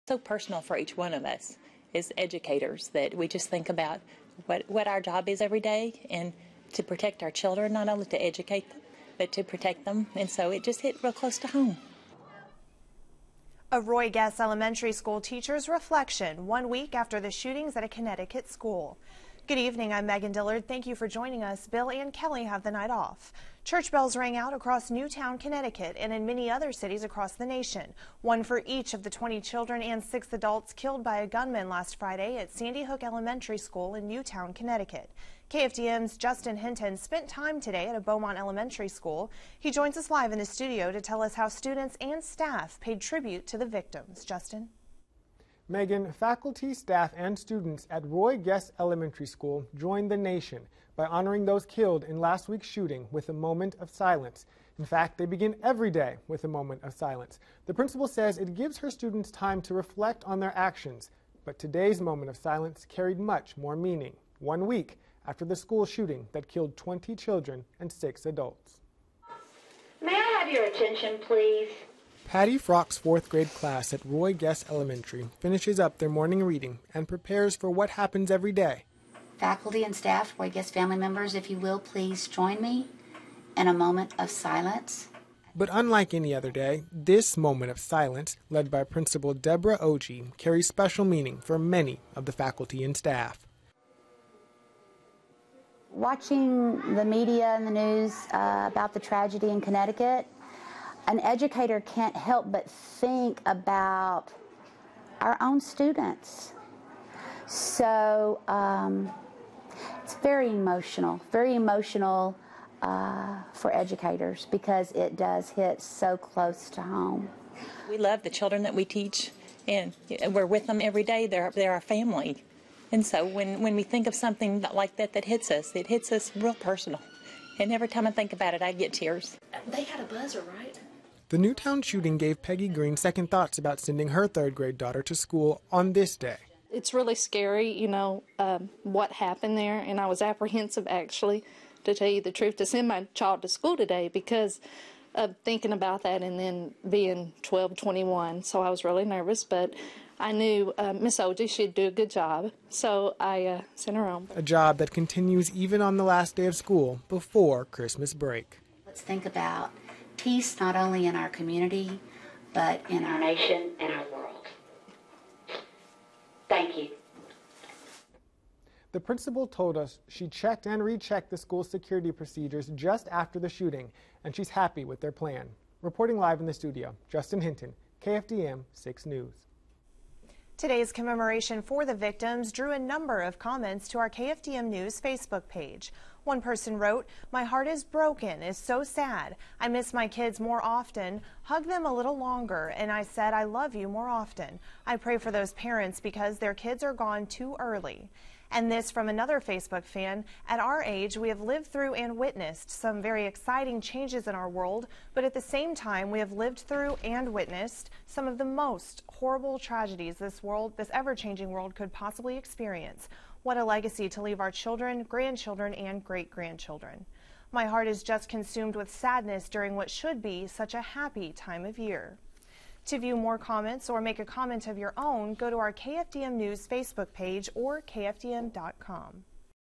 so personal for each one of us as educators that we just think about what our job is every day, and to protect our children, not only to educate them, but to protect them. And so it just hit real close to home. A Roy Guess Elementary School teacher's reflection 1 week after the shootings at a Connecticut school. Good evening, I'm Megan Dillard. Thank you for joining us. Bill and Kelly have the night off. Church bells rang out across Newtown, Connecticut, and in many other cities across the nation. One for each of the 20 children and 6 adults killed by a gunman last Friday at Sandy Hook Elementary School in Newtown, Connecticut. KFDM's Justin Hinton spent time today at a Beaumont Elementary School. He joins us live in the studio to tell us how students and staff paid tribute to the victims. Justin? Megan, faculty, staff, and students at Roy Guess Elementary School joined the nation by honoring those killed in last week's shooting with a moment of silence. In fact, they begin every day with a moment of silence. The principal says it gives her students time to reflect on their actions, but today's moment of silence carried much more meaning, 1 week after the school shooting that killed 20 children and 6 adults. May I have your attention, please? Patty Fracht's 4th grade class at Roy Guess Elementary finishes up their morning reading and prepares for what happens every day. Faculty and staff, Roy Guess family members, if you will, please join me in a moment of silence. But unlike any other day, this moment of silence, led by Principal Debra Oge, carries special meaning for many of the faculty and staff. Watching the media and the news about the tragedy in Connecticut, an educator can't help but think about our own students. So it's very emotional for educators because it does hit so close to home. We love the children that we teach, and we're with them every day. They're our family. And so when we think of something like that that hits us, it hits us real personal. And every time I think about it, I get tears. They had a buzzer, right? The Newtown shooting gave Peggy Green second thoughts about sending her 3rd grade daughter to school on this day. It's really scary, what happened there, and I was apprehensive, actually, to tell you the truth, to send my child to school today because of thinking about that and then being 12, 21. So I was really nervous, but I knew Miss Oge, she'd do a good job, so I sent her home. A job that continues even on the last day of school before Christmas break. Let's think about peace not only in our community, but in our nation and our world. Thank you. The principal told us she checked and rechecked the school's security procedures just after the shooting, and she's happy with their plan. Reporting live in the studio, Justin Hinton, KFDM 6 News. Today's commemoration for the victims drew a number of comments to our KFDM News Facebook page. One person wrote, "My heart is broken, is so sad. I miss my kids more often, hug them a little longer, and I said I love you more often. I pray for those parents because their kids are gone too early." And this from another Facebook fan, "At our age, we have lived through and witnessed some very exciting changes in our world, but at the same time, we have lived through and witnessed some of the most horrible tragedies this ever-changing world could possibly experience. What a legacy to leave our children, grandchildren, and great-grandchildren. My heart is just consumed with sadness during what should be such a happy time of year." To view more comments or make a comment of your own, go to our KFDM News Facebook page or KFDM.com.